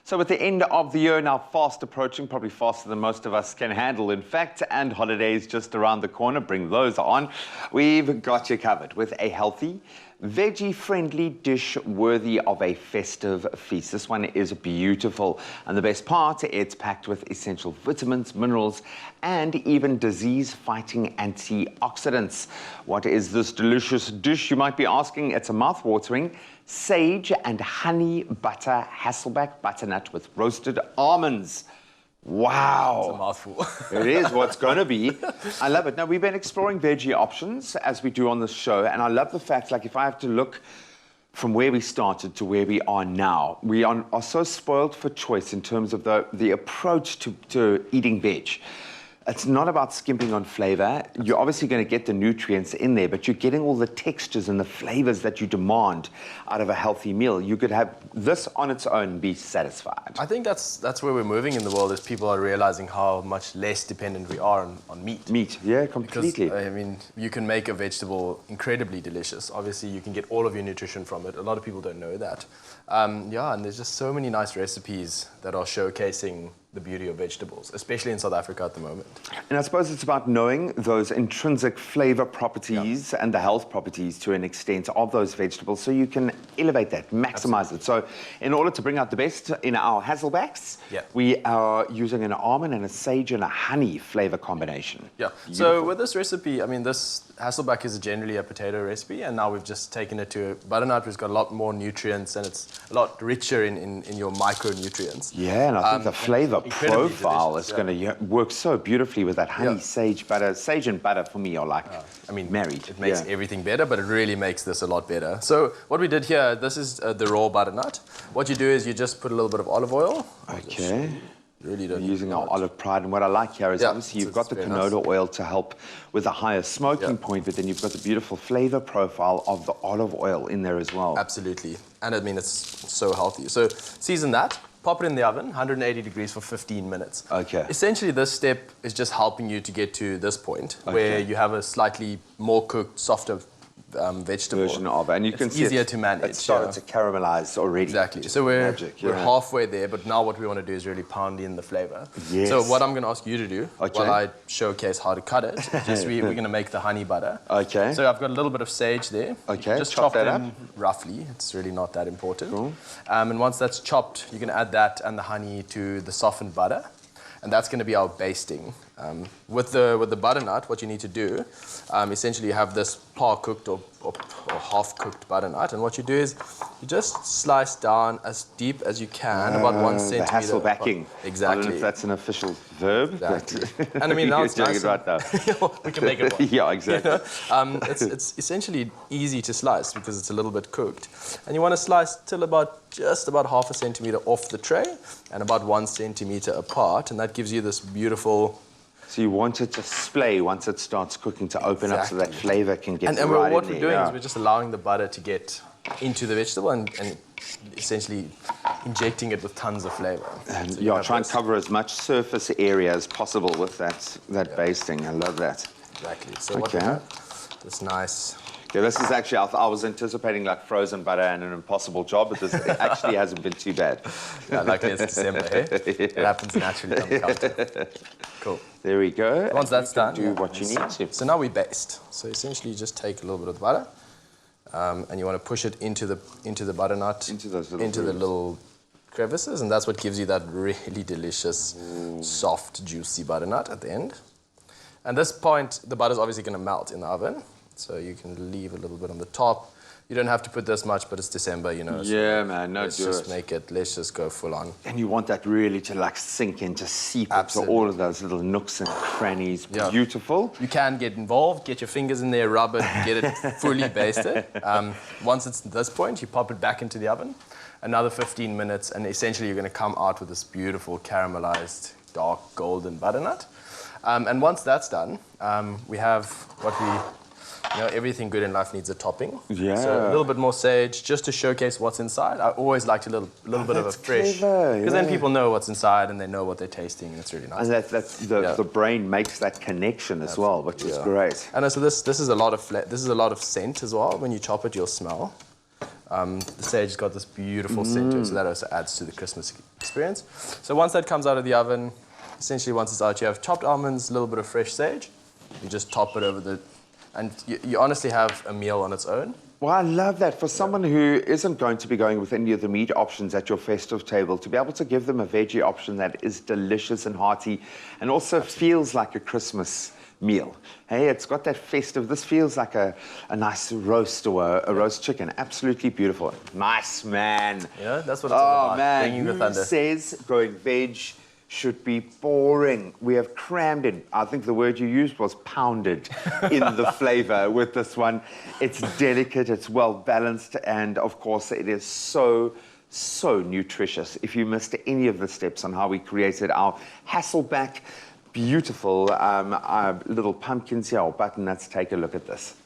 So with the end of the year now fast approaching, probably faster than most of us can handle, in fact, and holidays just around the corner, bring those on, we've got you covered with a healthy, veggie-friendly dish worthy of a festive feast. This one is beautiful, and the best part, it's packed with essential vitamins, minerals, and even disease-fighting antioxidants. What is this delicious dish, you might be asking? It's a mouth-watering sage and honey butter Hasselback butternut with roasted almonds. Wow. It's a mouthful. It is what's going to be. I love it. Now, we've been exploring veggie options as we do on this show, and I love the fact, like, if I have to look from where we started to where we are now, we are so spoiled for choice in terms of the approach to eating veg. It's not about skimping on flavor. You're obviously going to get the nutrients in there, but you're getting all the textures and the flavors that you demand out of a healthy meal. You could have this on its own and be satisfied. I think that's where we're moving in the world, is people are realizing how much less dependent we are on meat. Meat, yeah, completely. Because, I mean, you can make a vegetable incredibly delicious. Obviously, you can get all of your nutrition from it. A lot of people don't know that. Yeah, and there's just so many nice recipes that are showcasing the beauty of vegetables, especially in South Africa at the moment. And I suppose it's about knowing those intrinsic flavor properties and the health properties to an extent of those vegetables, so you can elevate that, maximize it. So in order to bring out the best in our Hasselbacks, we are using an almond and a sage and a honey flavor combination. Yeah, beautiful. So with this recipe, I mean, this Hasselback is generally a potato recipe, and now we've just taken it to butternut, which has got a lot more nutrients, and it's a lot richer in your micronutrients. Yeah, and I think the flavor profile is going to work so beautifully with that honey sage butter. Sage and butter for me are like, I mean, married. It makes everything better, but it really makes this a lot better. So what we did here, this is the raw butternut. What you do is you just put a little bit of olive oil. Okay. Really don't using our olive pride, and what I like here is obviously you've got the canola oil to help with a higher smoking point, but then you've got the beautiful flavor profile of the olive oil in there as well. Absolutely, and I mean, it's so healthy. So season that, pop it in the oven, 180 degrees for 15 minutes. Okay. Essentially, this step is just helping you to get to this point where you have a slightly more cooked, softer vegetable version of it, and you can see easier to manage. It's started to caramelize already. Exactly. So we're halfway there, but now what we want to do is really pound in the flavor. Yes. So what I'm going to ask you to do, while I showcase how to cut it, just we're going to make the honey butter. Okay. So I've got a little bit of sage there. Okay. Just chop that up roughly. It's really not that important. Cool. And once that's chopped, you can add that and the honey to the softened butter. And that's going to be our basting. With the butternut, what you need to do, essentially you have this par-cooked or half-cooked butternut, and what you do is you just slice down as deep as you can, about 1 centimeter. The Hasselbacking. Exactly. I don't know if that's an official verb. Exactly. And I mean, now it's nice. Right now. We can make it one. Yeah, exactly. You know? It's essentially easy to slice because it's a little bit cooked. And you want to slice till just about half a centimeter off the tray and about 1 centimeter apart, and that gives you this beautiful... So you want it to splay once it starts cooking, to open up so that flavor can get and right what in we're there. doing is we're just allowing the butter to get into the vegetable and essentially injecting it with tons of flavor. And so try and cover as much surface area as possible with that basting. I love that. Exactly. So what we have, this nice... Yeah, this is actually, I was anticipating like frozen butter and an impossible job, but this actually hasn't been too bad. Yeah, luckily it's December, eh? It happens naturally on the counter. Cool. There we go. Once that's done, do what you need to. So now we baste. So essentially you just take a little bit of the butter and you want to push it into the butternut, into the little crevices, and that's what gives you that really delicious, soft, juicy butternut at the end. At this point, the butter's obviously going to melt in the oven. So you can leave a little bit on the top. You don't have to put this much, but it's December, you know. Yeah, man, let's just go full on. And you want that really to like sink in, to seep into all of those little nooks and crannies. Yeah. Beautiful. You can get involved, get your fingers in there, rub it, get it fully basted. Once it's at this point, you pop it back into the oven. Another 15 minutes, and essentially you're going to come out with this beautiful caramelized, dark golden butternut. And once that's done, we have what we... You know, everything good in life needs a topping. Yeah. So a little bit more sage, just to showcase what's inside. I always like a little bit of a fresh, because then people know what's inside and they know what they're tasting, and it's really nice. And the brain makes that connection as well, which is great. And so this is a lot of scent as well. When you chop it, you'll smell. The sage has got this beautiful scent to it, so that also adds to the Christmas experience. So once that comes out of the oven, essentially once it's out, you have chopped almonds, a little bit of fresh sage. You just top it over the, and you honestly have a meal on its own. Well, I love that. For someone who isn't going to be going with any of the meat options at your festive table, to be able to give them a veggie option that is delicious and hearty and also feels like a Christmas meal. Hey, it's got that festive, this feels like a nice roast or a roast chicken. Absolutely beautiful. Nice, man. Yeah, that's what it's all about, man, bringing the who thunder. says going veg should be boring? We have crammed in, I think the word you used was pounded in the flavor with this one. It's delicate, it's well balanced, and of course it is so nutritious. If you missed any of the steps on how we created our Hasselback beautiful little pumpkins here, or butternuts, take a look at this.